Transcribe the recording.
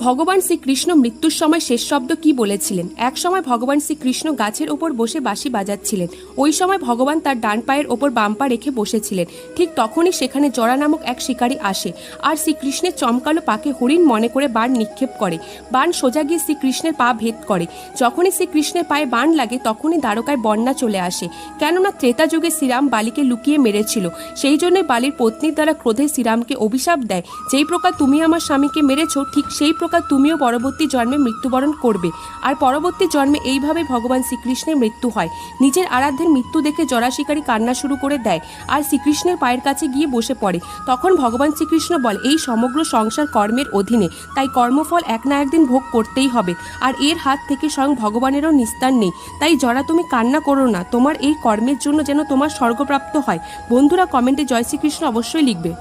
ভগবান শ্রীকৃষ্ণ মৃত্যুর সময় শেষ শব্দ কি বলেছিলেন? এক সময় ভগবান শ্রীকৃষ্ণ গাছের ওপর বসে বাঁশি বাজাচ্ছিলেন। ওই সময় ভগবান তার ডান পায়ের ওপর বাম পা রেখে বসেছিলেন। ঠিক তখনই সেখানে জরা নামক এক শিকারী আসে আর শ্রীকৃষ্ণের চমকালো পাকে হরিণ মনে করে বাণ নিক্ষেপ করে। বাণ সোজা গিয়ে শ্রীকৃষ্ণের পা ভেদ করে। যখনই শ্রীকৃষ্ণের পায়ে বাণ লাগে তখনই দ্বারকায় বন্যা চলে আসে। কেননা ত্রেতা যুগে শ্রীরাম বালিকে লুকিয়ে মেরেছিল। সেই জন্য বালির পত্নীর দ্বারা ক্রোধে শ্রীরামকে অভিশাপ দেয়, যেই প্রকার তুমি আমার স্বামীকে মেরেছ ঠিক সেই প্রকার তুমিও পরবর্তী জন্মে মৃত্যুবরণ করবে। আর পরবর্তী জন্মে এইভাবে ভগবান শ্রীকৃষ্ণের মৃত্যু হয়। নিজের আরাধ্যের মৃত্যু দেখে জরা শিকারী কান্না শুরু করে দেয় আর শ্রীকৃষ্ণের পায়ের কাছে গিয়ে বসে পড়ে। তখন ভগবান শ্রীকৃষ্ণ বলে, এই সমগ্র সংসার কর্মের অধীনে, তাই কর্মফল এক না একদিন ভোগ করতেই হবে। আর এর হাত থেকে স্বয়ং ভগবানেরও নিস্তার নেই। তাই জরা তুমি কান্না করো না, তোমার এই কর্মের জন্য যেন তোমার স্বর্গপ্রাপ্ত হয়। বন্ধুরা কমেন্টে জয় শ্রীকৃষ্ণ অবশ্যই লিখবে।